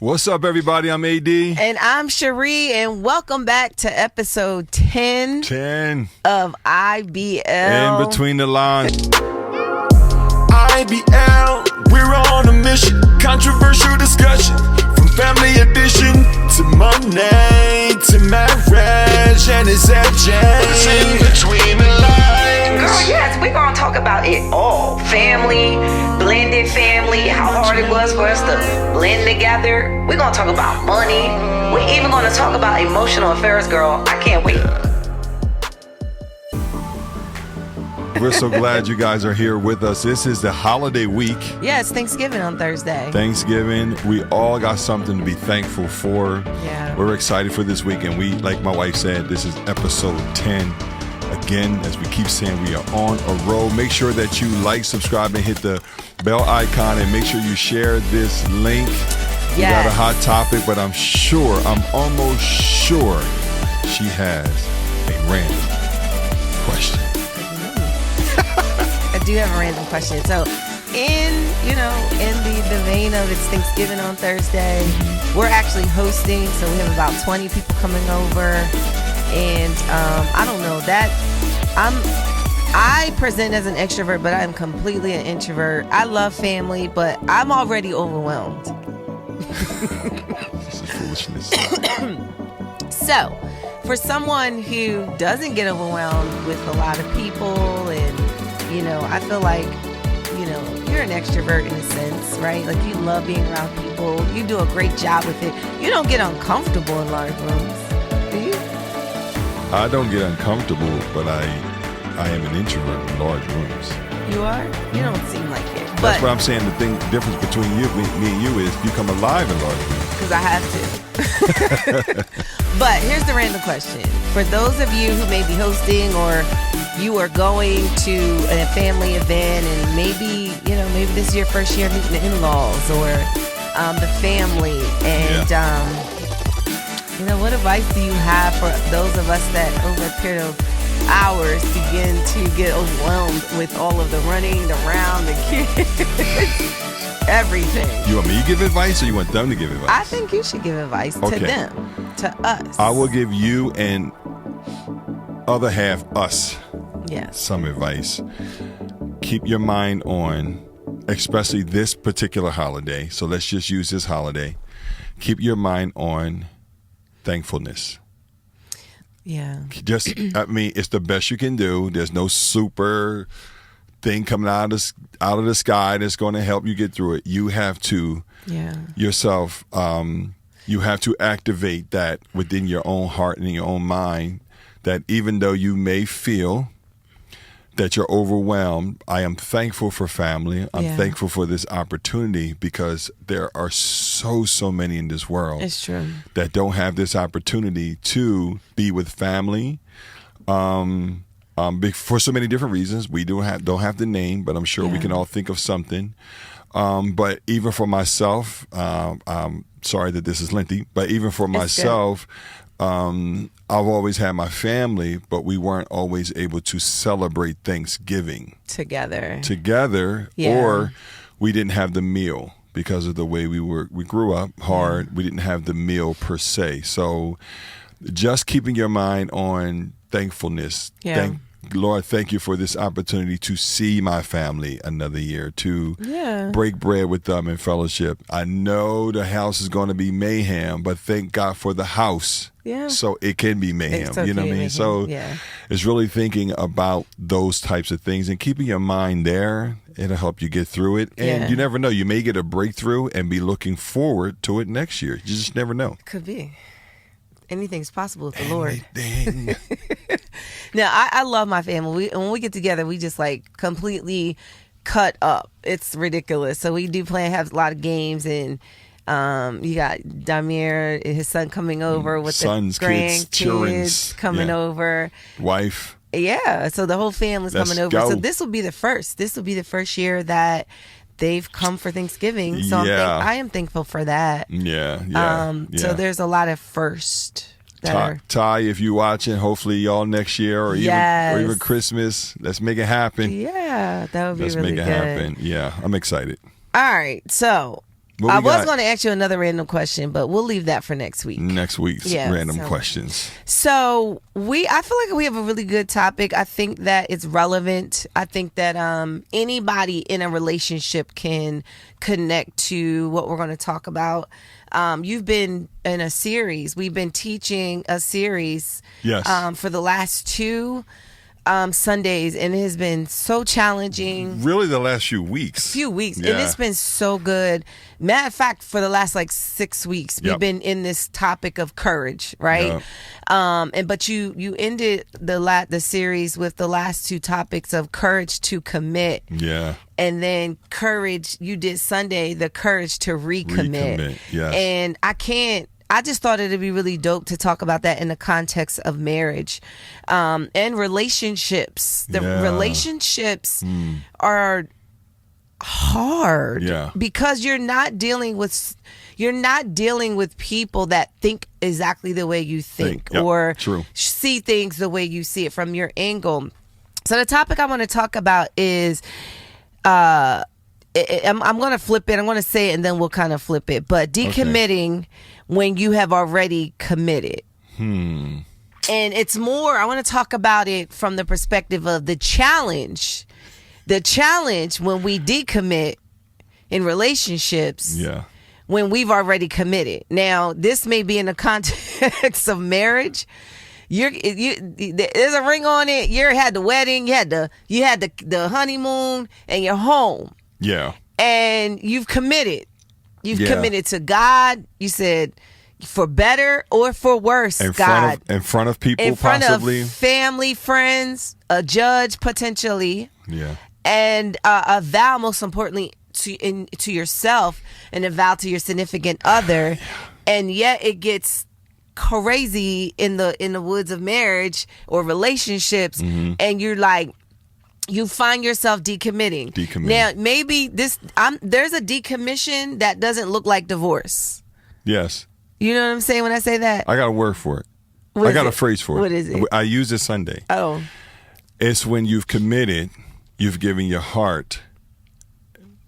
What's up, everybody? I'm AD. And I'm Cherie, and welcome back to episode 10 of IBL. In Between the Lines. IBL, we're on a mission. Controversial discussion. From family edition to money to marriage and it's in between the lines. Girl, yes, we're going to talk about it all. Family, blended family, how hard it was for us to blend together. We're going to talk about money. We're even going to talk about emotional affairs, girl. I can't wait. We're so glad you guys are here with us. This is the holiday week. Yeah, it's Thanksgiving on Thursday. Thanksgiving. We all got something to be thankful for. Yeah. We're excited for this week. And we, like my wife said, this is episode 10. Again, as we keep saying, we are on a roll. Make sure that you like, subscribe, and hit the bell icon. And make sure you share this link. Yes. We got a hot topic, but I'm almost sure she has a random question. I do have a random question. So, in the vein of it's Thanksgiving on Thursday, we're actually hosting. So we have about 20 people coming over, and I don't know that I present as an extrovert, but I'm completely an introvert. I love family, but I'm already overwhelmed. This is foolishness. So, for someone who doesn't get overwhelmed with a lot of people, and I feel like, you're an extrovert in a sense, right? Like, you love being around people. You do a great job with it. You don't get uncomfortable in large rooms, do you? I don't get uncomfortable, but I am an introvert in large rooms. You are? You don't seem like it. That's what I'm saying. The difference between me and you is you come alive in large rooms. Because I have to. But here's the random question. For those of you who may be hosting, or you are going to a family event, and maybe this is your first year meeting the in-laws or the family, and what advice do you have for those of us that over a period of hours begin to get overwhelmed with all of the running around, the kids, everything? You want me to give advice, or you want them to give advice? I think you should give advice to them, to us. I will give you and other half us some advice. Keep your mind on, especially this particular holiday. So let's just use this holiday. Keep your mind on thankfulness. Yeah. It's the best you can do. There's no super thing coming out of the sky that's going to help you get through it. You have to yourself. You have to activate that within your own heart and in your own mind. That even though you may feel that you're overwhelmed, I am thankful for family. I'm thankful for this opportunity, because there are so many in this world that don't have this opportunity to be with family for so many different reasons. We don't have the name, but I'm sure we can all think of something. But even for myself, I'm sorry that this is lengthy, but even for myself, I've always had my family, but we weren't always able to celebrate Thanksgiving together, or we didn't have the meal because of the way we grew up hard. We didn't have the meal per se. So just keeping your mind on thankfulness. Lord, thank you for this opportunity to see my family another year, to break bread with them in fellowship. I know the house is going to be mayhem, but thank God for the house. So it can be mayhem. You know what I mean? So it's really thinking about those types of things and keeping your mind there. It'll help you get through it. And you never know. You may get a breakthrough and be looking forward to it next year. You just never know. Could be. Anything's possible with the Lord. Now, I love my family. When we get together, we just completely cut up. It's ridiculous. So we do have a lot of games, and you got Damir and his son coming over with Sons, the grandkids coming over. Wife. Yeah. So the whole family's coming over. So this will be the first. This will be the first year that they've come for Thanksgiving. So I am thankful for that. So there's a lot of first. Ty, if you're watching, hopefully y'all next year or even Christmas, let's make it happen. Yeah, that would be really good. Let's make it happen. Yeah, I'm excited. All right, so I was going to ask you another random question, but we'll leave that for next week. Next week's random questions. So I feel like we have a really good topic. I think that it's relevant. I think that anybody in a relationship can connect to what we're going to talk about. You've been in a series. We've been teaching a series for the last 2 Sundays, and it has been so challenging. Really, the last few weeks. And it's been so good. Matter of fact, for the last 6 weeks, we've been in this topic of courage, right? But you ended the series with the last 2 topics of courage to commit. Yeah. And then courage, you did Sunday, the courage to recommit. Yes. And I just thought it'd be really dope to talk about that in the context of marriage and relationships. The relationships are hard because you're not dealing with people that think exactly the way you think or see things the way you see it from your angle. So the topic I want to talk about is I'm going to flip it. I'm going to say it and then we'll kind of flip it. But decommitting when you have already committed. And it's more, I want to talk about it from the perspective of the challenge. The challenge when we decommit in relationships when we've already committed. Now, this may be in the context of marriage. There's a ring on it. You had the wedding, you had the honeymoon, and you're home. Yeah. And you've committed. You've committed to God. You said for better or for worse, in God. In front of people, in front possibly. Of family, friends, a judge, potentially. Yeah. And a vow, most importantly, to yourself, and a vow to your significant other. And yet it gets crazy in the woods of marriage or relationships, and you're like, you find yourself decommitting. Now, maybe there's a decommission that doesn't look like divorce. Yes. You know what I'm saying when I say that? I got a word for it. I got a phrase for it. What is it? I use it Sunday. Oh. It's when you've committed, you've given your heart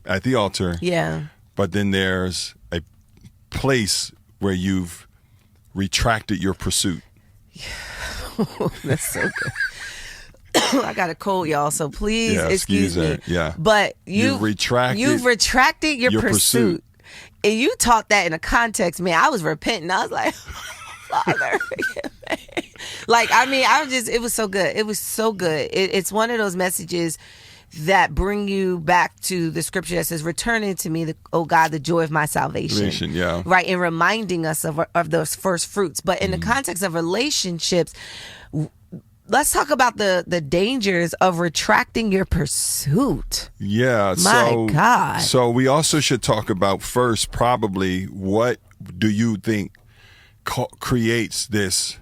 at the altar. Yeah. But then there's a place where you've retracted your pursuit. That's so good. I got a cold, y'all, so please excuse me. Yeah. But you've retracted your pursuit. And you taught that in a context, man. I was repenting. I was like, Father, forgive me. It was so good. It was so good. It's one of those messages that bring you back to the scripture that says, return unto me, oh God, the joy of my salvation. Yeah. Right, and reminding us of those first fruits. But in the context of relationships, let's talk about the dangers of retracting your pursuit. Yeah. My God. So we also should talk about first, probably, what do you think creates this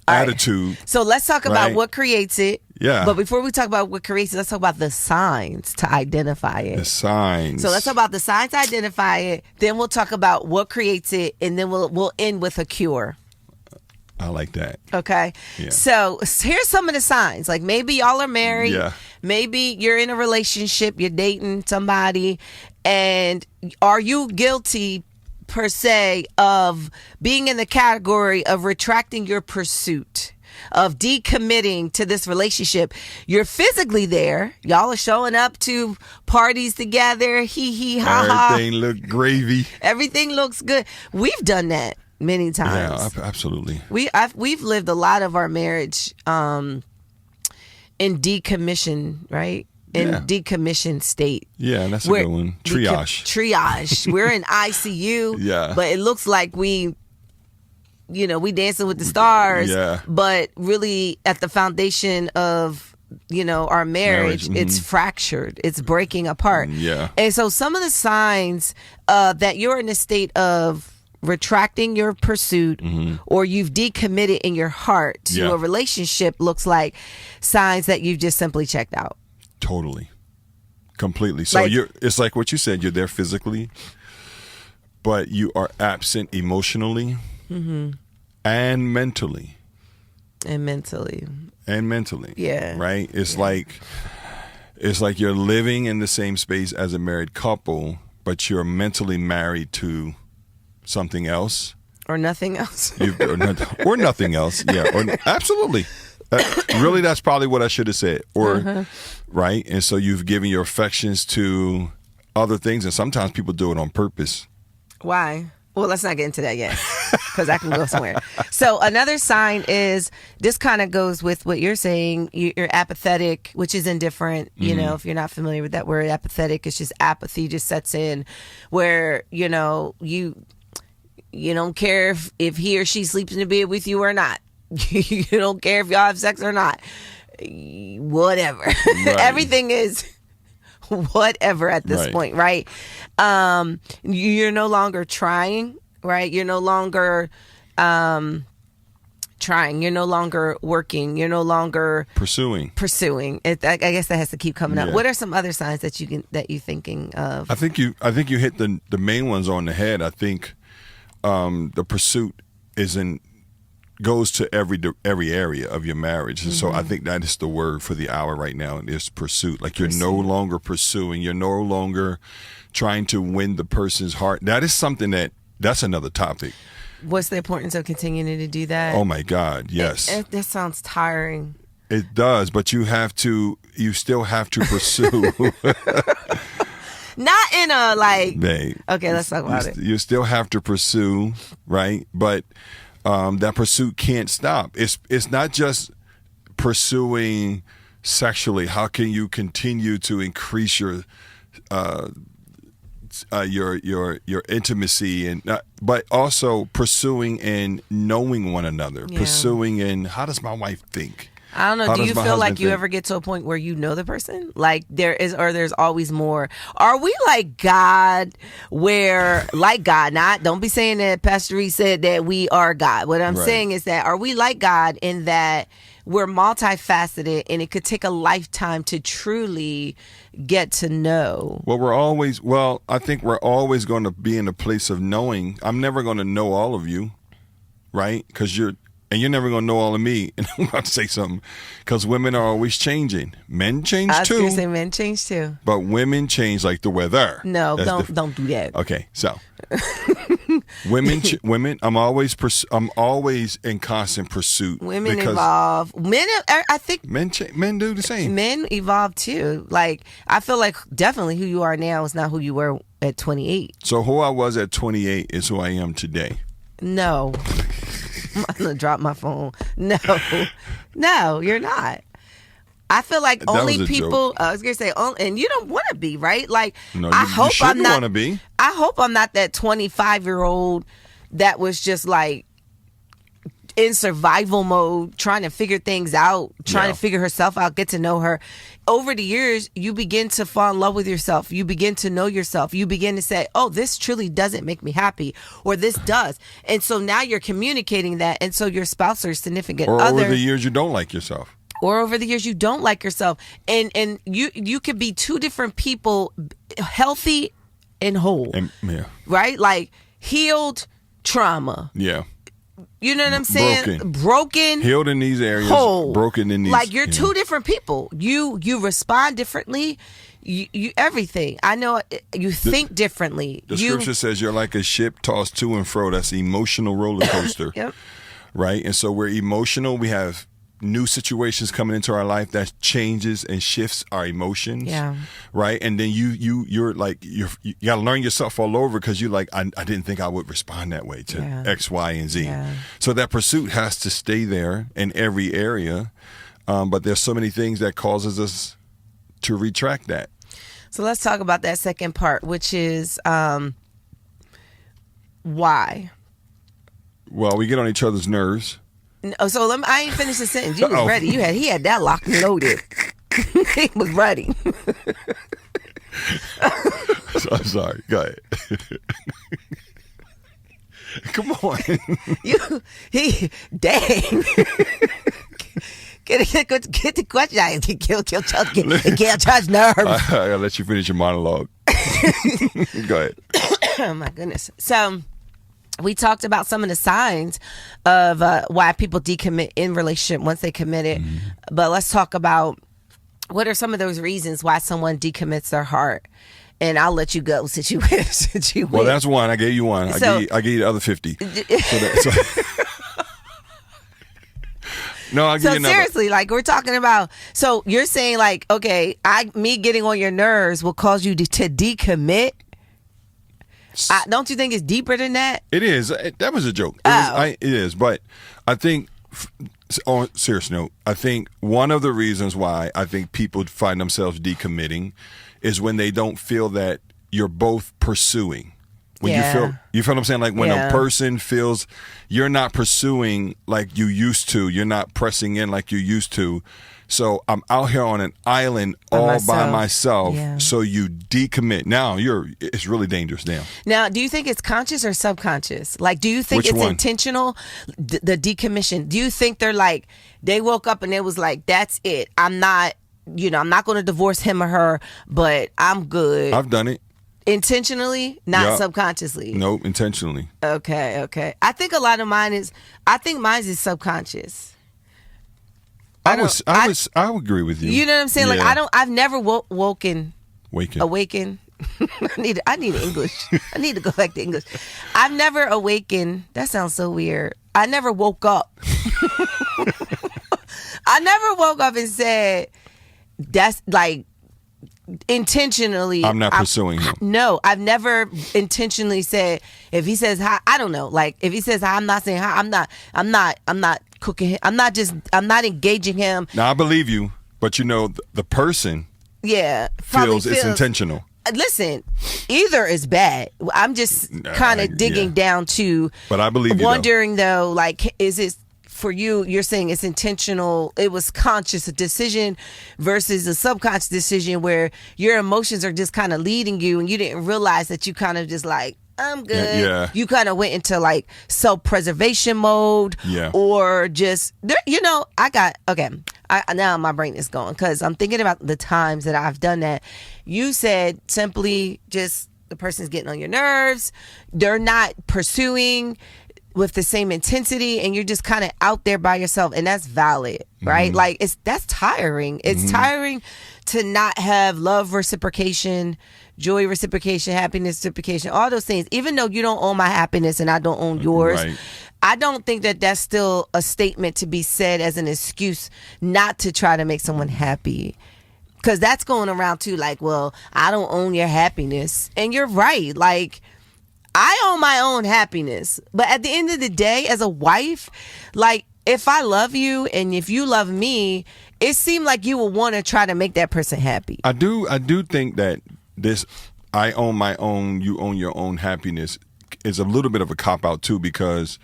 attitude? Right. So let's talk about what creates it. Yeah. But before we talk about what creates it, let's talk about the signs to identify it. The signs. So let's talk about the signs to identify it. Then we'll talk about what creates it, and then we'll end with a cure. I like that. Okay. Yeah. So here's some of the signs. Like maybe y'all are married. Yeah. Maybe you're in a relationship, you're dating somebody, and are you guilty per se of being in the category of retracting your pursuit, of decommitting to this relationship? You're physically there. Y'all are showing up to parties together. Hee hee ha ha. Everything look gravy. Everything looks good. We've done that many times. Yeah, absolutely. We've lived a lot of our marriage in decommission, right? In decommission state. Yeah, and that's a good one. Triage. We're in ICU. Yeah. But it looks like we dancing with the stars. Yeah. But really at the foundation of, our marriage, it's fractured. It's breaking apart. Yeah. And so some of the signs that you're in a state of retracting your pursuit or you've decommitted in your heart to a relationship looks like signs that you've just simply checked out. Totally. Completely. So it's like what you said, you're there physically, but you are absent emotionally and mentally. And mentally. Yeah. Right? It's like It's like you're living in the same space as a married couple, but you're mentally married to something else. Or nothing else. Or nothing else. Yeah, absolutely. Really, that's probably what I should have said. Or, right? And so you've given your affections to other things, and sometimes people do it on purpose. Why? Well, let's not get into that yet, because I can go somewhere. So another sign is, this kind of goes with what you're saying. You're apathetic, which is indifferent. You know, if you're not familiar with that word, apathetic, it's just apathy just sets in, where, you know, you don't care if he or she sleeps in the bed with you or not. You don't care if y'all have sex or not. Whatever. Right. Everything is whatever at this point, right? You're no longer trying, right? You're no longer trying. You're no longer working. You're no longer pursuing. I guess that has to keep coming up. What are some other signs that you're thinking of? I think you hit the main ones on the head. I think the pursuit goes to every area of your marriage. And so I think that is the word for the hour right now, is pursuit. Like you're no longer pursuing. You're no longer trying to win the person's heart. That is something that's another topic. What's the importance of continuing to do that? Oh my God, yes. That sounds tiring. It does, but you still have to pursue. Not in a like, babe, okay, let's talk about it. You still have to pursue, right? But that pursuit can't stop. It's not just pursuing sexually. How can you continue to increase your intimacy, but also pursuing and knowing one another. Pursuing and how does my wife think? I don't know. Do you feel like you ever get to a point where you know the person? Like there's always more? Are we like God, don't be saying that Pastor Reed said that we are God. What I'm saying is that, are we like God in that we're multifaceted and it could take a lifetime to truly get to know? Well, I think we're always going to be in a place of knowing. I'm never going to know all of you, right? Because you're never going to know all of me. And I'm about to say something, because women are always changing. Men change too. I was going to say men change too. But women change like the weather. No, don't do that. Okay, so women. I'm always in constant pursuit. Women evolve. Men, I think men do the same. Men evolve too. Like I feel like definitely who you are now is not who you were at 28. So who I was at 28 is who I am today. No. I'm gonna drop my phone. No, you're not. I feel like only people. I was gonna say, and you don't want to be, right? Like, no, I hope I'm not. Want to be. I hope I'm not that 25-year-old that was just like in survival mode, trying to figure things out, trying to figure herself out, get to know her. Over the years, you begin to fall in love with yourself. You begin to know yourself. You begin to say, oh, this truly doesn't make me happy, or this does. And so now you're communicating that. And so your spouse or significant other. Or over the years, you don't like yourself. And you could be two different people, healthy and whole. Right? Like healed trauma. Yeah. You know what I'm saying? Broken. Healed in these areas. Whole. Broken in these. Like you're two different people. You respond differently. You everything. I know you think differently. The scripture says you're like a ship tossed to and fro. That's an emotional roller coaster. Yep. Right? And so we're emotional. We have new situations coming into our life that changes and shifts our emotions. Yeah. Right? And then you're like, you got to learn yourself all over, because you're like, I didn't think I would respond that way to X, Y, and Z. Yeah. So that pursuit has to stay there in every area. But there's so many things that causes us to retract that. So let's talk about that second part, which is why. Well, we get on each other's nerves. So I ain't finished the sentence. You was ready. He had that locked and loaded. He was ready. I'm sorry. Go ahead. Come on. Dang. Get the question out. Kill Charles' nerves. I gotta let you finish your monologue. Go ahead. Oh my goodness. So we talked about some of the signs of why people decommit in relationship once they committed. But let's talk about what are some of those reasons why someone decommits their heart? And I'll let you go since you win. Well, that's one. I gave you one. I gave you the other 50. No, I'll give you another. Seriously, like we're talking about. So you're saying like, okay, me getting on your nerves will cause you to decommit. Don't you think it's deeper than that? It is. That was a joke. It is. But I think, on a serious note, I think one of the reasons why I think people find themselves decommitting is when they don't feel that you're both pursuing. When you feel what I'm saying? Like when a person feels you're not pursuing like you used to, you're not pressing in like you used to. So I'm out here on an island by myself. Yeah. So you decommit. Now it's really dangerous now. Now, do you think it's conscious or subconscious? Like, do you think it's intentional, the decommission? Do you think they're like, they woke up and it was like, that's it. I'm not going to divorce him or her, but I'm good. I've done it. Intentionally, not subconsciously. Nope, intentionally. Okay. I think a lot of mine is subconscious. I would agree with you. You know what I'm saying? Yeah. Like I've never awaken. I need English. I need to go back to English. I've never awakened. That sounds so weird. I never woke up. I never woke up and said, that's like, intentionally I'm not pursuing him. No, I've never intentionally said, if he says hi, I don't know, like if he says hi, I'm not saying hi, I'm not cooking him, I'm not engaging him. Now I believe you, but the person feels it's intentional. Listen, either is bad. I'm just kind of digging down to, but I believe you, wondering though, like, is it for you? You're saying it's intentional. It was conscious, a decision versus a subconscious decision where your emotions are just kind of leading you, and you didn't realize that you kind of just like, I'm good. Yeah. You kind of went into like self-preservation mode, or just now my brain is going because I'm thinking about the times that I've done that. You said simply just the person's getting on your nerves. They're not pursuing with the same intensity, and you're just kind of out there by yourself, and that's valid, right? Mm-hmm. Like that's tiring. It's tiring to not have love reciprocation, joy reciprocation, happiness reciprocation, all those things. Even though you don't own my happiness and I don't own yours, right. I don't think that that's still a statement to be said as an excuse not to try to make someone happy. Because that's going around too, like, well, I don't own your happiness. And you're right. Like, I own my own happiness. But at the end of the day, as a wife, like, if I love you and if you love me, it seemed like you would want to try to make that person happy. I do think that this I own my own, you own your own happiness is a little bit of a cop-out too, because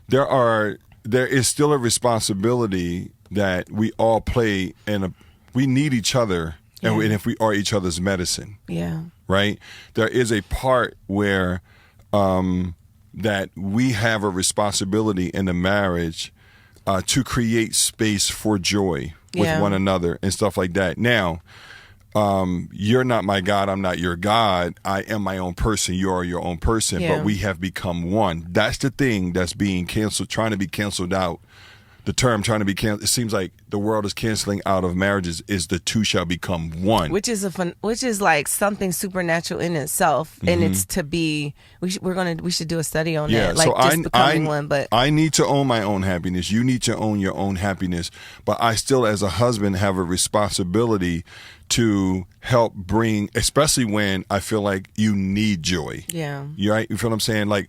there is still a responsibility that we all play, and we need each other, and if we are each other's medicine. Yeah. Right? There is a part where that we have a responsibility in the marriage to create space for joy with one another and stuff like that. Now, you're not my God, I'm not your God. I am my own person, you are your own person, but we have become one. That's the thing that's being canceled, trying to be canceled out. The term trying to be canceled, it seems like the world is canceling out of marriages is the two shall become one. Which is like something supernatural in itself. Mm-hmm. And it's to be, we should do a study on that. Like so just becoming one. But I need to own my own happiness. You need to own your own happiness. But I still, as a husband, have a responsibility to help bring, especially when I feel like you need joy. Yeah. You right? You feel what I'm saying? Like,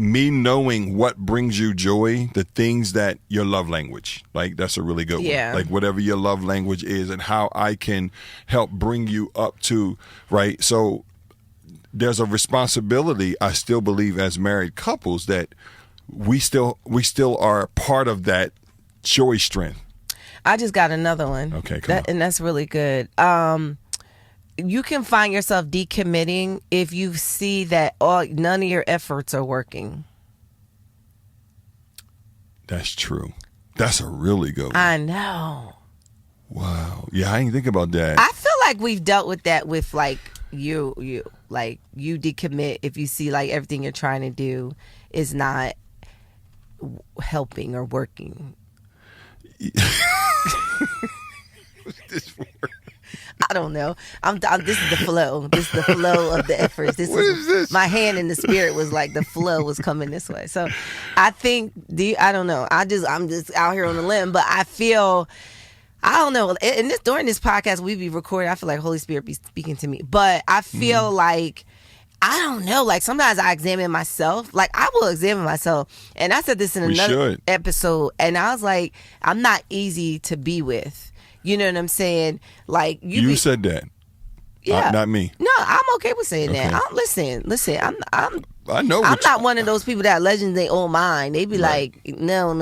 me knowing what brings you joy, the things that your love language, like that's a really good one. Like whatever your love language is and how I can help bring you up to, right? So there's a responsibility, I still believe, as married couples, that we still are part of that joy strength. I just got another one. Okay, come on. And that's really good. You can find yourself decommitting if you see that none of your efforts are working. That's true. That's a really good one. I know. Wow. Yeah, I didn't think about that. I feel like we've dealt with that with like you decommit if you see like everything you're trying to do is not helping or working. I don't know. This is the flow. This is the flow of the efforts. What is this? My hand in the spirit was like the flow was coming this way. So I think I don't know. I'm just out here on the limb, but I feel. I don't know. And during this podcast we be recording, I feel like Holy Spirit be speaking to me. But I feel like, I don't know, like sometimes I examine myself. Like I will examine myself. And I said this in another episode. And I was like, I'm not easy to be with. You know what I'm saying? Like you said that. Yeah. Not me. No, I'm okay with saying that. Listen. I know. I'm not one of those people that legends they own mine. They be like, no.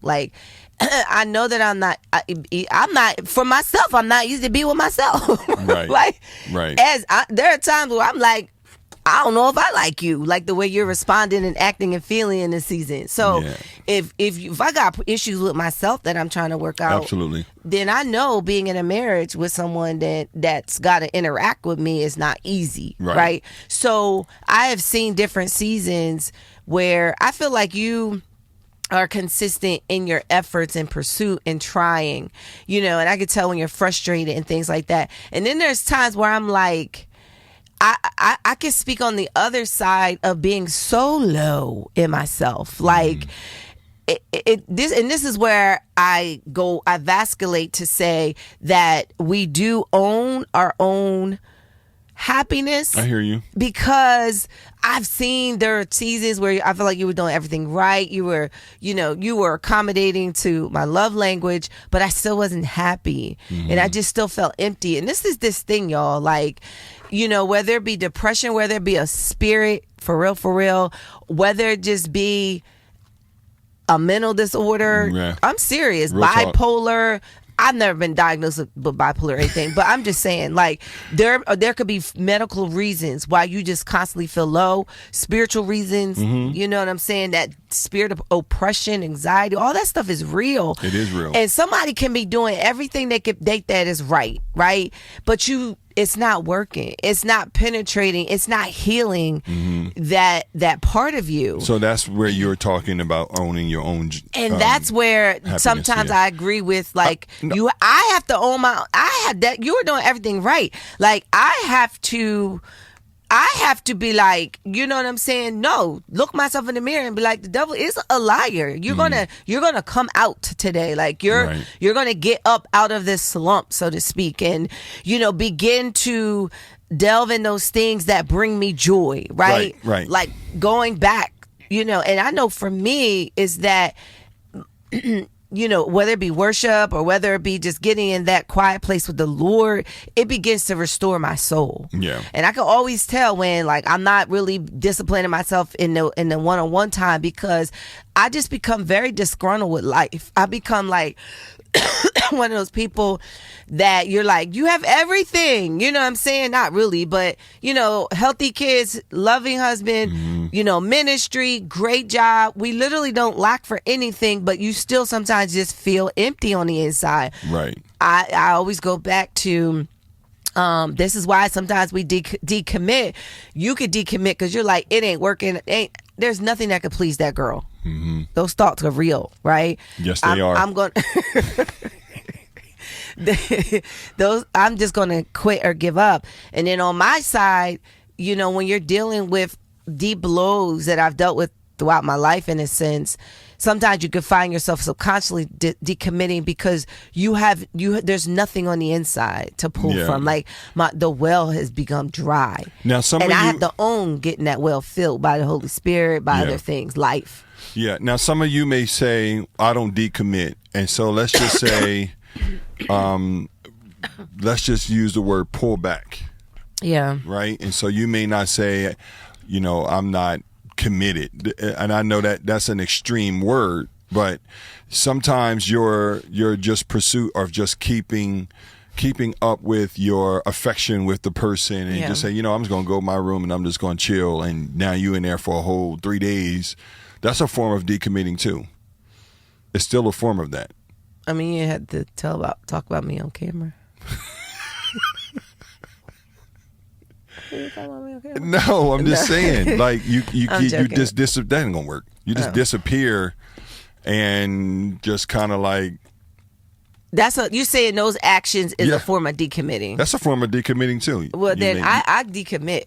Like, I know that I'm not for myself. I'm not easy to be with myself. Right. Like, right. There are times where I'm like, I don't know if I like you, like the way you're responding and acting and feeling in this season. So if I got issues with myself that I'm trying to work out, absolutely, then I know being in a marriage with someone that's got to interact with me is not easy, right? So I have seen different seasons where I feel like you are consistent in your efforts and pursuit and trying, and I could tell when you're frustrated and things like that. And then there's times where I'm like, I can speak on the other side of being so low in myself. Like this is where I vacillate to say that we do own our own happiness. I hear you. Because I've seen there are seasons where I feel like you were doing everything right. You were accommodating to my love language, but I still wasn't happy. And I just still felt empty. And this is this thing, y'all, like, whether it be depression, whether it be a spirit, for real, whether it just be a mental disorder. I'm serious. Real bipolar. Talk. I've never been diagnosed with bipolar or anything, but I'm just saying, like, there could be medical reasons why you just constantly feel low, spiritual reasons, you know what I'm saying? That spirit of oppression, anxiety, all that stuff is real. It is real. And somebody can be doing everything they could date that is right? But it's not working. It's not penetrating. It's not healing that part of you. So that's where you're talking about owning your own. And that's where sometimes I agree with, like, I have to own that you were doing everything right. Like, I have to be like, you know what I'm saying? No, look myself in the mirror and be like, the devil is a liar. You're gonna come out today. Like you're gonna get up out of this slump, so to speak, and begin to delve in those things that bring me joy. Right. Like going back, and I know for me is that whether it be worship or whether it be just getting in that quiet place with the Lord, it begins to restore my soul. Yeah. And I can always tell when, like, I'm not really disciplining myself in the one-on-one time, because I just become very disgruntled with life. I become like one of those people that you're like, you have everything, you know what I'm saying? Not really, but healthy kids, loving husband, ministry, great job. We literally don't lack for anything, but you still sometimes just feel empty on the inside. Right. I always go back to this is why sometimes we decommit. You could decommit because you're like, it ain't working. There's nothing that could please that girl. Those thoughts are real, right? Yes, they are. I'm going. I'm just going to quit or give up. And then on my side, when you're dealing with deep blows that I've dealt with throughout my life, in a sense, sometimes you could find yourself subconsciously decommitting because there's nothing on the inside to pull from. Like the well has become dry. Now, I have to own getting that well filled by the Holy Spirit, by other things, life. Yeah. Now, some of you may say, I don't decommit. And so let's just say, let's just use the word pull back. Yeah. Right. And so you may not say, I'm not committed. And I know that that's an extreme word, but sometimes your just pursuit of just keeping up with your affection with the person and just say, I'm just going to go to my room and I'm just going to chill. And now you in there for a whole 3 days. That's a form of decommitting too. It's still a form of that. I mean, you had to talk about me on camera. No, I'm just saying, like you just that ain't gonna work. You just disappear and just kind of like you're saying those actions is a form of decommitting. That's a form of decommitting too. Well, then I decommit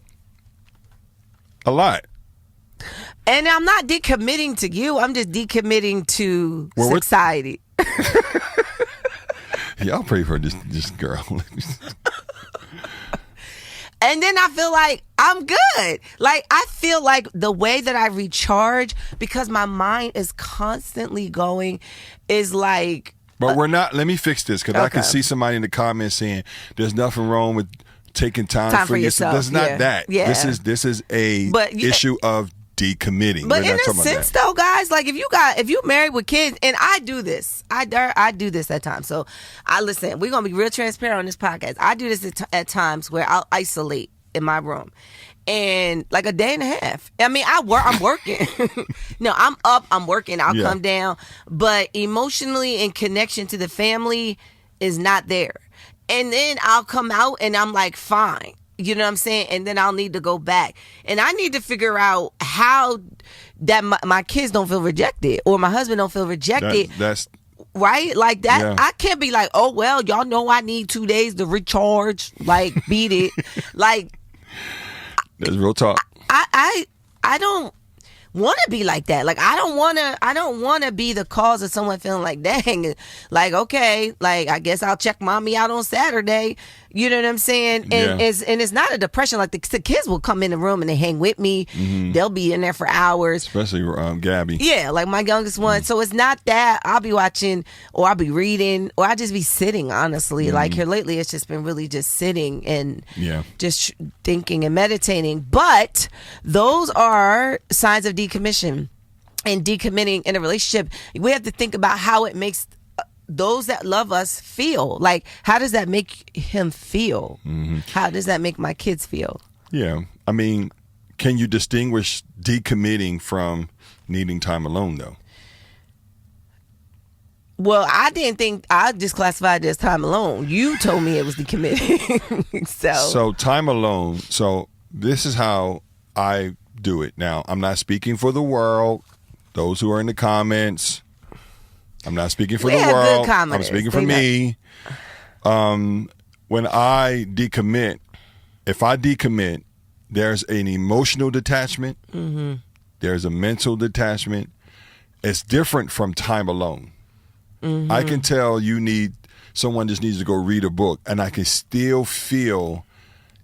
a lot. And I'm not decommitting to you. I'm just decommitting to society. Y'all pray for this girl. And then I feel like I'm good. Like, I feel like the way that I recharge, because my mind is constantly going, is like... But we're not... Let me fix this, because I can see somebody in the comments saying there's nothing wrong with taking time for yourself. That's not that. Yeah. This is a issue of decommitting. But in a sense, though, guys, like if you married with kids, and I do this, I do this at times. So listen, we're gonna be real transparent on this podcast. I do this at times where I'll isolate in my room, and like a day and a half. I mean, I'm working. No, I'm up, I'm working. I'll come down, but emotionally in connection to the family is not there. And then I'll come out and I'm like, fine. You know what I'm saying? And then I'll need to go back. And I need to figure out how that my kids don't feel rejected or my husband don't feel rejected. That's right? Like that. Yeah. I can't be like, oh, well, y'all know I need 2 days to recharge. Like, beat it. Like. That's real talk. I don't want to be like that. Like, I don't want to be the cause of someone feeling like, dang, like, okay, like, I guess I'll check mommy out on Saturday. You know what I'm saying? And it's not a depression. Like, the kids will come in the room and they hang with me. Mm-hmm. They'll be in there for hours. Especially Gabby. Yeah, like my youngest one. Mm-hmm. So it's not that. I'll be watching or I'll be reading or I'll just be sitting, honestly. Mm-hmm. Like, here lately, it's just been really just sitting and just thinking and meditating. But those are signs of decommission and decommitting in a relationship. We have to think about how it makes those that love us feel. Like, how does that make him feel? Mm-hmm. How does that make my kids feel? Yeah. I mean, can you distinguish decommitting from needing time alone, though? Well, I didn't think, I just classified it as time alone. You told me it was decommitting. So time alone. So this is how I do it. Now, I'm not speaking for the world. Those who are in the comments, I'm not speaking for the world. I'm speaking for me. When I decommit, if I decommit, there's an emotional detachment. Mm-hmm. There's a mental detachment. It's different from time alone. Mm-hmm. I can tell someone just needs to go read a book, and I can still feel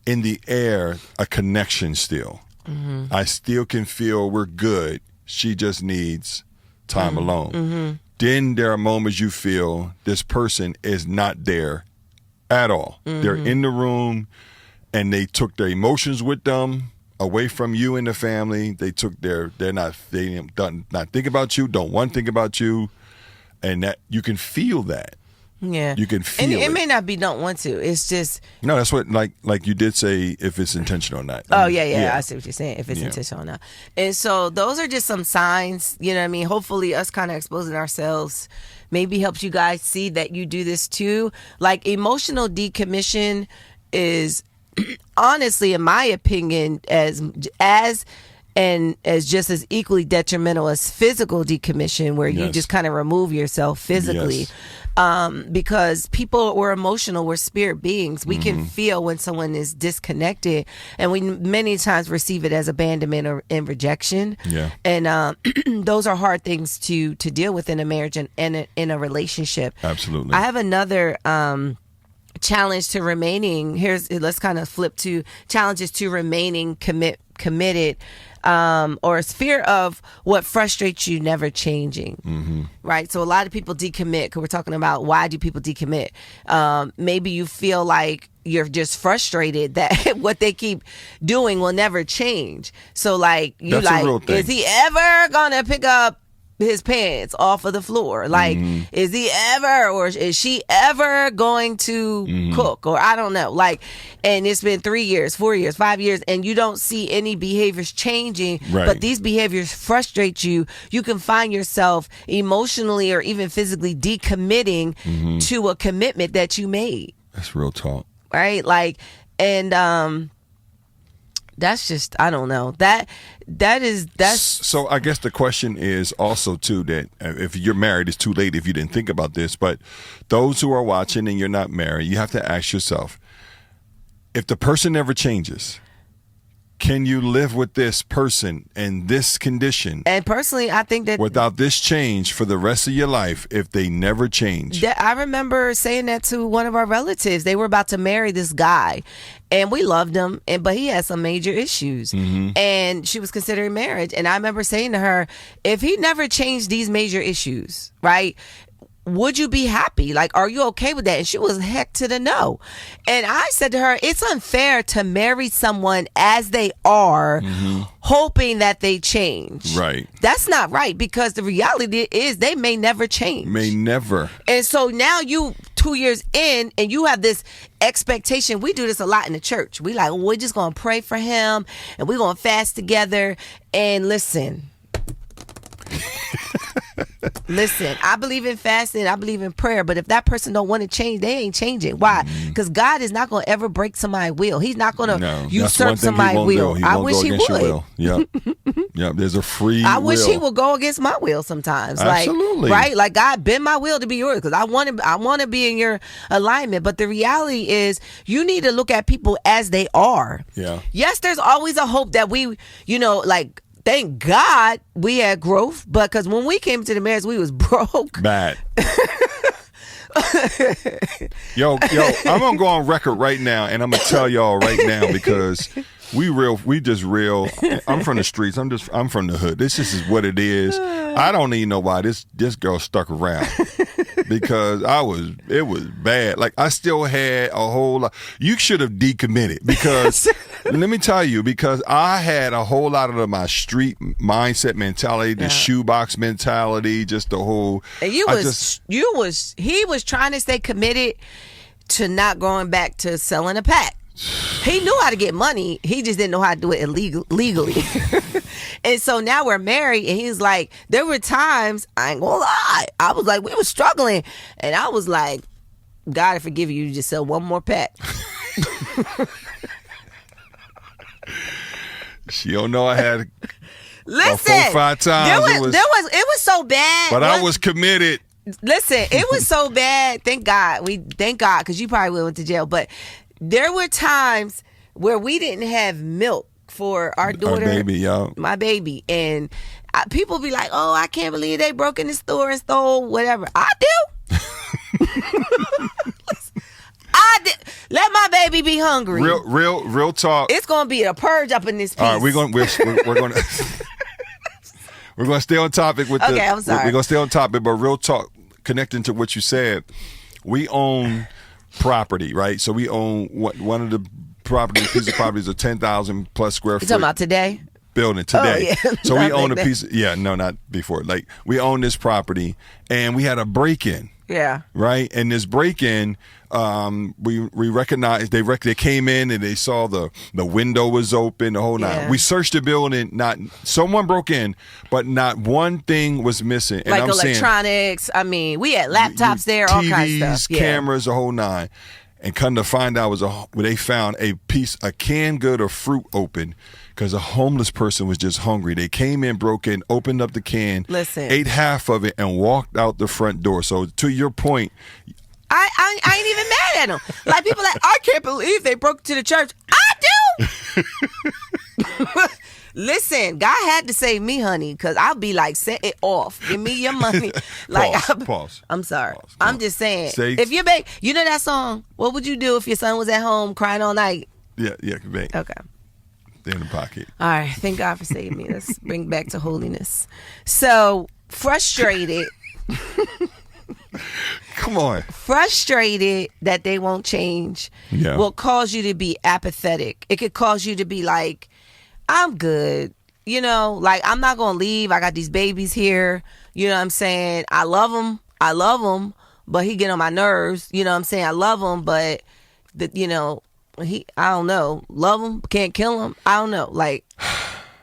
in the air a connection still. Mm-hmm. I still can feel we're good. She just needs time alone. Mm-hmm. Then there are moments you feel this person is not there at all. Mm-hmm. They're in the room and they took their emotions with them away from you and the family. They not think about you, don't want to think about you. And that you can feel that. Yeah. You can feel it. It may not be don't want to. It's just. No, that's what, like you did say, if it's intentional or not. Oh, yeah. I see what you're saying. If it's intentional or not. And so those are just some signs, you know what I mean? Hopefully us kind of exposing ourselves maybe helps you guys see that you do this too. Like, emotional decommission is honestly, in my opinion, as just as equally detrimental as physical decommission, where you just kind of remove yourself physically. Yes. Because we're emotional, we're spirit beings. We can feel when someone is disconnected, and we many times receive it as abandonment or in rejection. Yeah. And those are hard things to deal with in a marriage and in a relationship. Absolutely. I have another challenge to remaining. Let's kind of flip to challenges to remaining committed. Or a fear of what frustrates you never changing, right? So a lot of people decommit, because we're talking about why do people decommit. Maybe you feel like you're just frustrated that what they keep doing will never change. So like, is he ever gonna pick up his pants off of the floor? Like, is he ever, or is she ever going to cook? Or I don't know. Like, and it's been 3 years, 4 years, 5 years, and you don't see any behaviors changing, but these behaviors frustrate you. You can find yourself emotionally or even physically decommitting to a commitment that you made. That's real talk. Right? Like, and That's just, I don't know. That's So I guess the question is also too that if you're married, it's too late if you didn't think about this. But those who are watching and you're not married, you have to ask yourself, if the person never changes, can you live with this person in this condition? And personally, I think that without this change for the rest of your life, if they never change. I remember saying that to one of our relatives. They were about to marry this guy, and we loved him, but he had some major issues. Mm-hmm. And she was considering marriage. And I remember saying to her, if he never changed these major issues, right? Would you be happy? Like, are you okay with that? And she was heck to the no. And I said to her, it's unfair to marry someone as they are, hoping that they change. Right. That's not right, because the reality is they may never change. May never. And so now you 2 years in and you have this expectation. We do this a lot in the church. We like, we're just going to pray for him and we're going to fast together. And listen, I believe in fasting, I believe in prayer, but if that person don't want to change, they ain't changing. Why? Because God is not going to ever break somebody's will. He's not going to usurp somebody's will. He I won't wish go he against would. your will. Yep. Yep. There's a free I wish will. he would go against my will sometimes. Absolutely. Like, right? Like, God, bend my will to be yours, because I want to be in your alignment. But the reality is, you need to look at people as they are. Yeah. Yes, there's always a hope that we, like, thank God we had growth, but because when we came to the marriage, we was broke. Bad. Yo, I'm gonna go on record right now, and I'm gonna tell y'all right now, because we just real. I'm from the streets. I'm from the hood. This just is what it is. I don't even know why this girl stuck around, because it was bad. Like, I still had a whole lot. You should have decommitted, because let me tell you, because I had a whole lot of my street mindset mentality, the shoebox mentality, just the whole. And he was trying to stay committed to not going back to selling a pack. He knew how to get money. He just didn't know how to do it legally. And so now we're married, and he's like, there were times, I ain't gonna lie, I was like, we were struggling, and I was like, God, I forgive you, you just sell one more pack. She don't know I had listen, 4 or 5 times. It was so bad. But I was committed. Listen, it was so bad. Thank God, because you probably went to jail. But there were times where we didn't have milk for our daughter, my baby, and people be like, "Oh, I can't believe they broke in the store and stole whatever." I do. I did. Let my baby be hungry. Real talk. It's gonna be a purge up in this piece. All right, we're going we're going to stay on topic with Okay, I'm sorry. We're going to stay on topic, but real talk, connecting to what you said, we own property, right? So we own one of the piece of property is a 10,000 plus square foot. You talking about today? Building today. Oh, yeah. So we own a piece. No, not before. Like, we own this property, and we had a break-in. Yeah. Right, and this break-in, we recognized they came in and they saw the window was open, the whole nine. Yeah. We searched the building. Someone broke in, but not one thing was missing. And like I'm electronics. We had laptops there, all kinds of stuff. Cameras, the whole nine. And come to find out, they found a canned good of fruit open, because a homeless person was just hungry. They came in, broke in, opened up the can, ate half of it, and walked out the front door. So to your point, I ain't even mad at them. Like, people like, I can't believe they broke into the church. I do. Listen, God had to save me, honey, because I'll be like, set it off. Give me your money. Like, Pause. I'm sorry. Pause. I'm just saying. If your baby, you know that song, what would you do if your son was at home crying all night? Yeah, babe. Okay. In the pocket. All right. Thank God for saving me. Let's bring back to holiness. So, frustrated. Come on. Frustrated that they won't change will cause you to be apathetic. It could cause you to be like, I'm good. Like, I'm not going to leave. I got these babies here. You know what I'm saying? I love them, but he get on my nerves. You know what I'm saying? I love him, but, I don't know. Love him, can't kill him. I don't know. Like,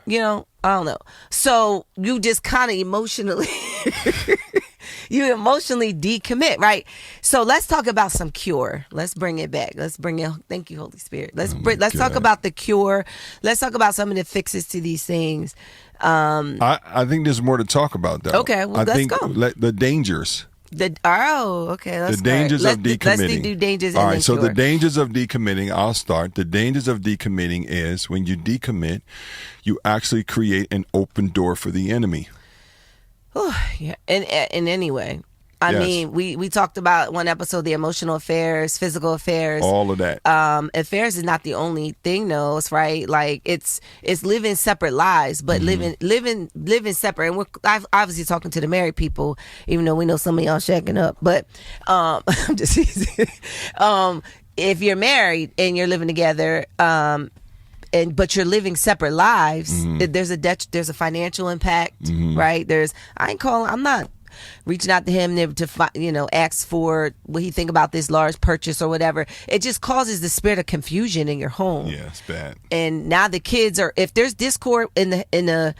You know, I don't know. So you just kind of emotionally, you emotionally decommit, right? So let's talk about some cure. Let's bring it back. Let's bring it. Thank you, Holy Spirit. Let's talk about the cure. Let's talk about some of the fixes to these things. I think there's more to talk about, though. Okay, well, let's go. The dangers. Okay. Let's the dangers of decommitting. Let's do dangers. All right. And So cure. the dangers of decommitting. I'll start. The dangers of decommitting is when you decommit, you actually create an open door for the enemy. Yeah. In any way. I mean, we talked about one episode, the emotional affairs, physical affairs. All of that. Affairs is not the only thing, though, right? Like it's living separate lives, but living separate. And we're obviously talking to the married people, even though we know some of y'all shacking up. But I'm just if you're married and you're living together, but you're living separate lives, there's a financial impact, right? I'm not reaching out to him to ask for what he think about this large purchase or whatever. It just causes the spirit of confusion in your home. Yeah, it's bad. And now the kids if there's discord in the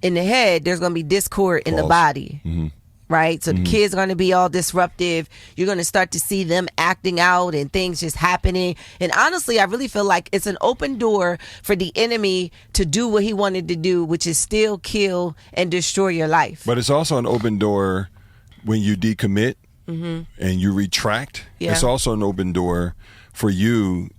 head, there's going to be discord in the body. Right? So the kids are going to be all disruptive. You're going to start to see them acting out and things just happening. And honestly, I really feel like it's an open door for the enemy to do what he wanted to do, which is steal, kill, and destroy your life. But it's also an open door when you decommit and you retract. Yeah. It's also an open door for you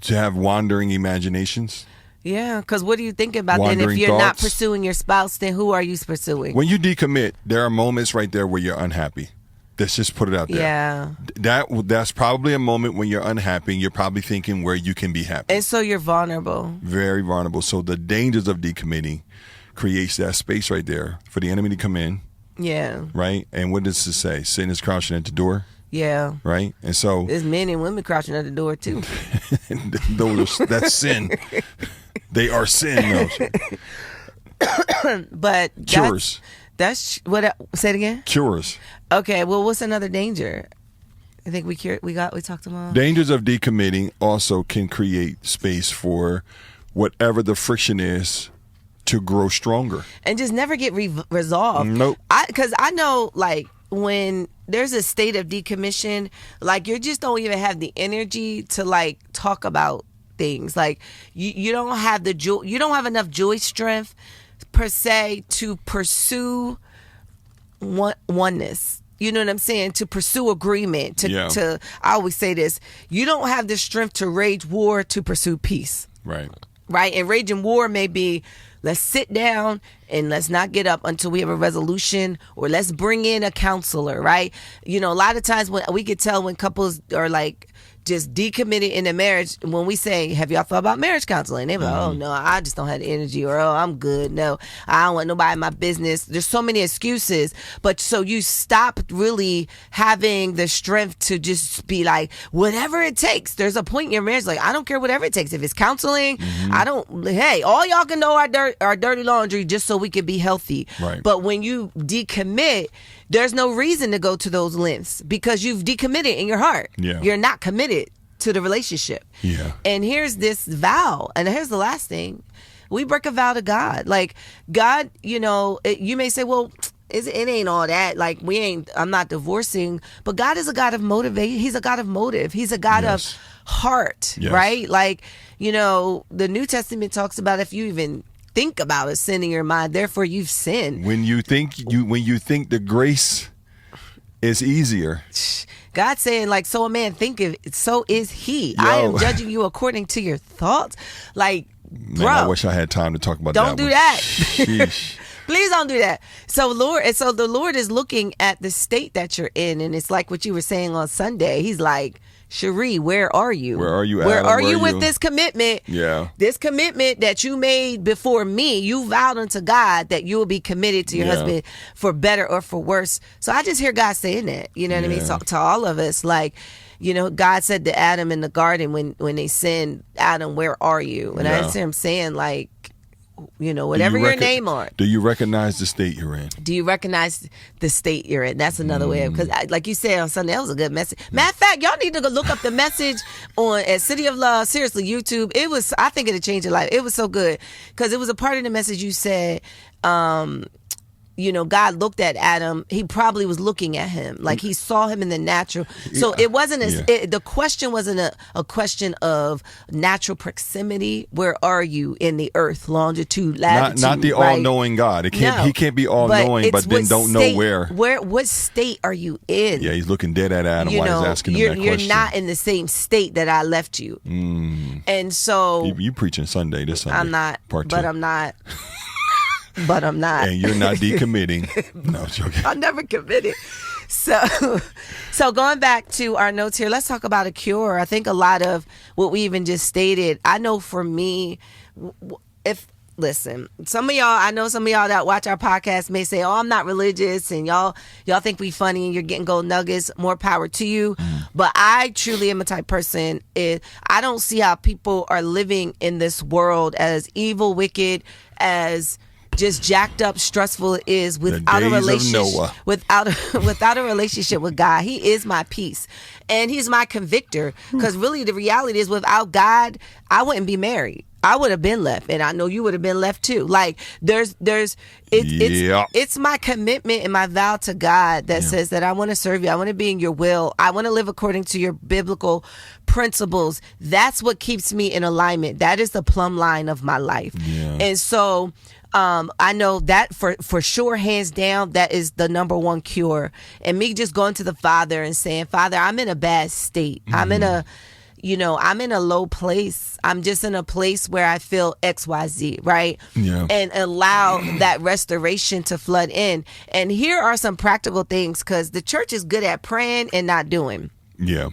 to have wandering imaginations. Yeah, because what are you thinking about then? If Wandering you're not thoughts. pursuing your spouse, then who are you pursuing? When you decommit, there are moments right there where you're unhappy. Let's just put it out there. Yeah. That's probably a moment when you're unhappy and you're probably thinking where you can be happy. And so you're vulnerable. Very vulnerable. So the dangers of decommitting creates that space right there for the enemy to come in, Yeah. right? And what does it say? Sin is crouching at the door, Yeah. right? And so There's men and women crouching at the door, too. that's sin. They are sin. But Cures. That's what. Say it again. Cures. Okay. Well, what's another danger? I think we talked about. Dangers of decommitting also can create space for whatever the friction is to grow stronger. And just never get resolved. Nope. Because I know, like, when there's a state of decommission, like, you just don't even have the energy to, like, talk about things. Like, you don't have the joy, you don't have enough joy strength per se to pursue oneness. You know what I'm saying? To pursue agreement. I always say this: you don't have the strength to wage war to pursue peace. Right. Right. And raging war may be, let's sit down and let's not get up until we have a resolution, or let's bring in a counselor. Right. You know, a lot of times when we could tell when couples are like just decommitted in a marriage, when we say, have y'all thought about marriage counseling? They're like, oh no, I just don't have the energy, or oh, I'm good. No, I don't want nobody in my business. There's so many excuses. But so you stop really having the strength to just be like, whatever it takes. There's a point in your marriage, like, I don't care whatever it takes. If it's counseling, hey, all y'all can know our dirty laundry just so we can be healthy. Right. But when you decommit, there's no reason to go to those lengths because you've decommitted in your heart. Yeah. You're not committed to the relationship. Yeah. And here's this vow. And here's the last thing. We break a vow to God. Like, God, you know, you may say, well, it ain't all that. Like, I'm not divorcing. But God is a God of motivation. He's a God of motive. He's a God of heart, right? Like, you know, the New Testament talks about if you even think about a sin in your mind, therefore you've sinned. When you think the grace is easier, God's saying, like, so a man thinketh, so is he. Yo. I am judging you according to your thoughts. Like, man, bro, I wish I had time to talk about don't that. do that. Sheesh. Please don't do that. So the Lord is looking at the state that you're in, and it's like what you were saying on Sunday. He's like, Cherie, where are you? Where are you, Where Adam? are you with this commitment? Yeah. This commitment that you made before me, you vowed unto God that you will be committed to your husband for better or for worse. So I just hear God saying that, you know what I mean? So, to all of us, like, you know, God said to Adam in the garden when they sinned, Adam, where are you? And I just hear him saying, like, whatever your name are. Do you recognize the state you're in? Do you recognize the state you're in? That's another way, because like you said on Sunday, that was a good message. Matter of fact, y'all need to go look up the message at City of Love. Seriously, YouTube. I think it'll change your life. It was so good because it was a part of the message you said. God looked at Adam. He probably was looking at him like he saw him in the natural. So it wasn't the question wasn't a question of natural proximity. Where are you in the earth, longitude, latitude? Not the all-knowing God. He can't be all-knowing, but then don't know where. What state are you in? Yeah, he's looking dead at Adam while he's asking him that question. You're not in the same state that I left you. And so you preaching Sunday this Sunday. I'm not, Part but two. I'm not. But I'm not. And you're not decommitting. No, I'm joking. I never committed. So going back to our notes here, let's talk about a cure. I think a lot of what we even just stated, I know for me, listen, some of y'all that watch our podcast may say, oh, I'm not religious, and y'all think we funny and you're getting gold nuggets. More power to you. But I truly am a type person. I don't see how people are living in this world as evil, wicked, as just jacked up, stressful it is without a relationship, without a relationship with God. He is my peace, and He's my convictor. Because really, the reality is, without God, I wouldn't be married. I would have been left, and I know you would have been left too. Like it's my commitment and my vow to God that says that I want to serve you. I want to be in your will. I want to live according to your biblical principles. That's what keeps me in alignment. That is the plumb line of my life. Yeah. And so I know that for sure, hands down, that is the number one cure. And me just going to the Father and saying, Father, I'm in a bad state. I'm in a low place. I'm just in a place where I feel XYZ, right? Yeah. And allow that restoration to flood in. And here are some practical things, because the church is good at praying and not doing. Yeah.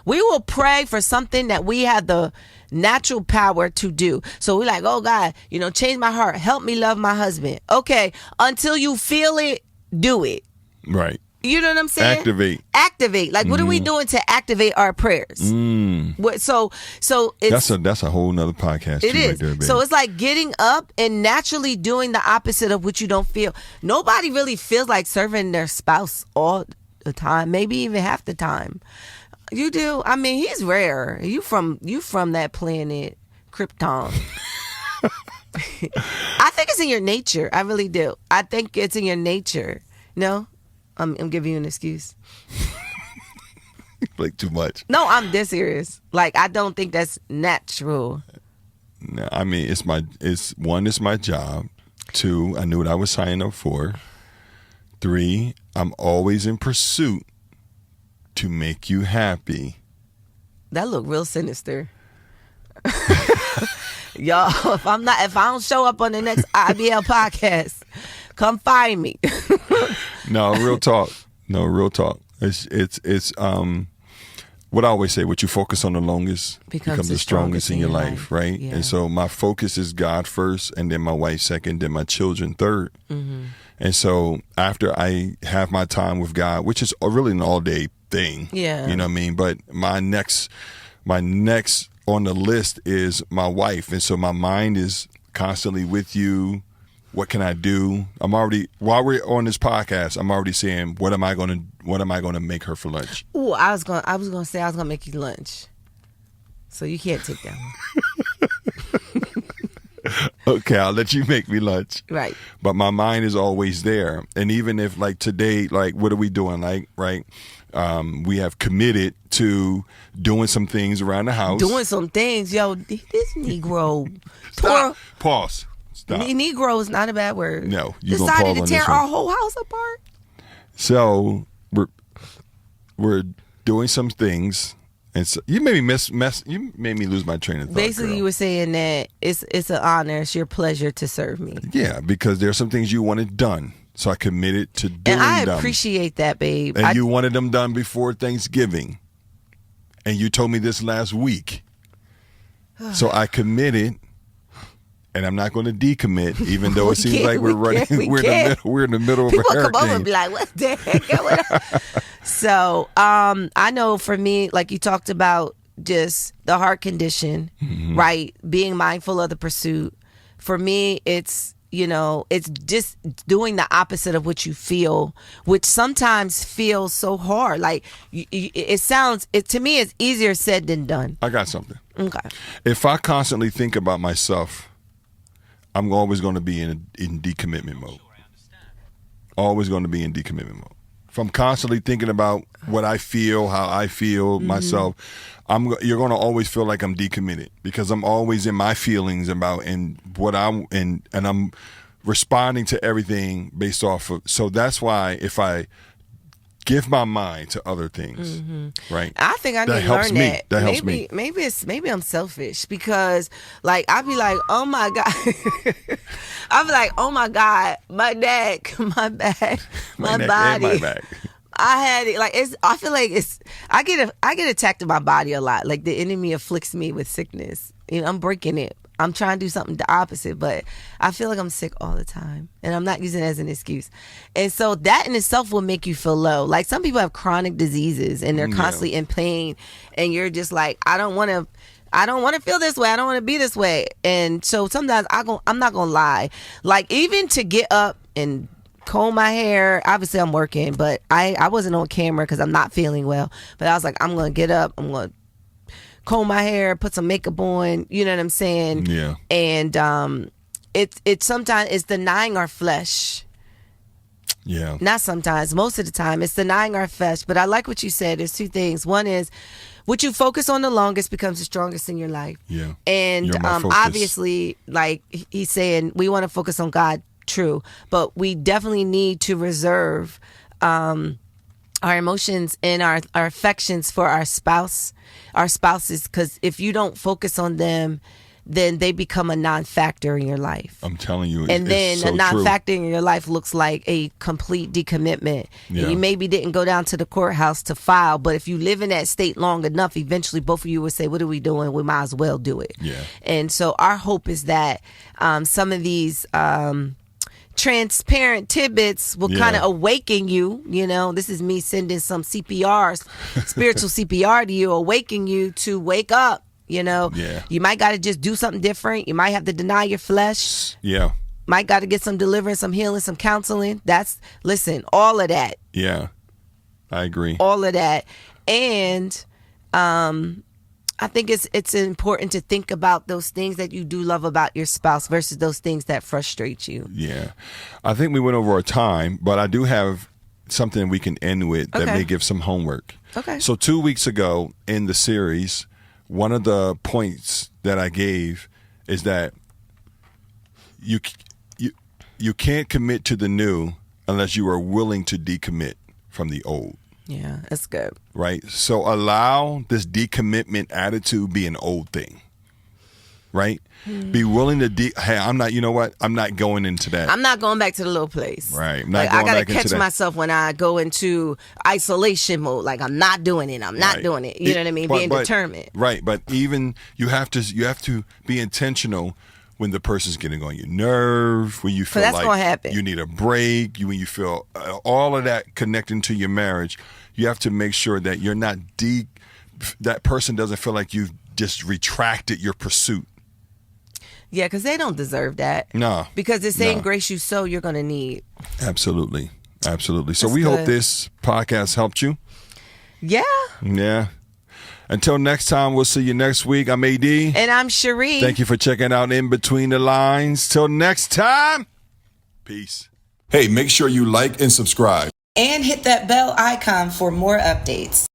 We will pray for something that we have the natural power to do. So we're like, oh God, change my heart. Help me love my husband. Okay. Until you feel it, do it. Right. You know what I'm saying? Activate. Like, what are we doing to activate our prayers? So it's that's a whole nother podcast. It is. Right there, baby. So it's like getting up and naturally doing the opposite of what you don't feel. Nobody really feels like serving their spouse all the time, maybe even half the time. You do. I mean, he's rare. You from that planet Krypton. I think it's in your nature. I really do. I think it's in your nature. No, I'm giving you an excuse. Like too much. No, I'm dead serious. Like, I don't think that's natural. No, I mean, it's my job. 2, I knew what I was signing up for. 3, I'm always in pursuit to make you happy. That look real sinister. Y'all, if I don't show up on the next IBL podcast, come find me. No, real talk. It's what I always say, what you focus on the longest becomes the strongest in your life, right? Yeah. And so my focus is God first, and then my wife second, then my children third. Mm-hmm. And so after I have my time with God, which is really an all-day thing, you know what I mean? But my next on the list is my wife, and so my mind is constantly with you. What can I do? While we're on this podcast, I'm already saying, what am I going to make her for lunch? Oh, I was going to say I was going to make you lunch. So you can't take that one. Okay, I'll let you make me lunch. Right. But my mind is always there. And even if, like, today, like, what are we doing? Like, right, we have committed to doing some things around the house. Doing some things. Yo, this Negro. Stop. Pause. Stop. Negro is not a bad word. No. You decided to tear our whole house apart. So, we're doing some things. And so you made me you made me lose my train of thought. Basically, girl. You were saying that it's an honor, it's your pleasure to serve me. Yeah, because there are some things you wanted done, so I committed to doing them. And I appreciate that, babe. And you wanted them done before Thanksgiving, and you told me this last week. So I committed, and I'm not going to decommit, even though it seems like we're in the middle of People a hurricane. Come over and be like, "What the heck going on?" So I know for me, like you talked about, just the heart condition, right? Being mindful of the pursuit, for me, it's, it's just doing the opposite of what you feel, which sometimes feels so hard. Like to me, it's easier said than done. I got something. Okay. If I constantly think about myself, I'm always going to be in decommitment mode. Always going to be in decommitment mode. If I'm constantly thinking about what I feel, how I feel myself, you're going to always feel like I'm decommitted because I'm always in my feelings about and what I'm and I'm responding to everything based off of. So that's why if I give my mind to other things, right? I think I need to learn that. That helps me. Maybe I'm selfish because like I'd be like, oh my God. I'd be like, oh my God, my neck, my back, my body. And my back. I had it like I feel like I get attacked in my body a lot. Like the enemy afflicts me with sickness. I'm breaking it. I'm trying to do something the opposite, but I feel like I'm sick all the time, and I'm not using it as an excuse. And so that in itself will make you feel low. Like some people have chronic diseases, and they're constantly in pain, and you're just like, I don't want to feel this way. I don't want to be this way. And so sometimes I'm not gonna lie. Like even to get up and comb my hair. Obviously, I'm working, but I wasn't on camera because I'm not feeling well. But I was like, I'm gonna get up. I'm gonna comb my hair, put some makeup on, you know what I'm saying? Yeah. And it's sometimes it's denying our flesh. Yeah. Not sometimes, most of the time it's denying our flesh. But I like what you said. There's two things. One is what you focus on the longest becomes the strongest in your life. Yeah. And obviously, like he's saying, we want to focus on God, true, but we definitely need to reserve our emotions and our affections for our spouses, because if you don't focus on them, then they become a non-factor in your life. I'm telling you, and then it's so a non-factor true. in your life looks like a complete decommitment. Yeah. And you maybe didn't go down to the courthouse to file, but if you live in that state long enough, eventually both of you would say, what are we doing? We might as well do it. Yeah. And so our hope is that some of these transparent tidbits will kind of awaken you. This is me sending some CPR, spiritual CPR to you, awaken you to wake up. You might got to just do something different. You might have to deny your flesh. Yeah. Might got to get some deliverance, some healing, some counseling. Listen, all of that. Yeah, I agree. All of that. And I think it's important to think about those things that you do love about your spouse versus those things that frustrate you. Yeah. I think we went over our time, but I do have something we can end with that may give some homework. Okay. So 2 weeks ago in the series, one of the points that I gave is that you can't commit to the new unless you are willing to decommit from the old. Yeah, that's good. Right? So allow this decommitment attitude be an old thing. Right? Be willing to hey, I'm not, you know what? I'm not going into that. I'm not going back to the little place. Right. I got to catch myself when I go into isolation mode. Like I'm not doing it. I'm not doing it. You know what I mean? Being determined. Right. But even you have to be intentional when the person's getting on your nerve, when you feel like you need a break, when you feel all of that connecting to your marriage, you have to make sure that you're not that person doesn't feel like you've just retracted your pursuit. Yeah, because they don't deserve that. No. Because the same grace you sow, you're going to need. Absolutely. Absolutely. So That's we good. hope this podcast helped you. Yeah. Yeah. Until next time, we'll see you next week. I'm AD. And I'm Cherie. Thank you for checking out In Between the Lines. Till next time. Peace. Hey, make sure you like and subscribe. And hit that bell icon for more updates.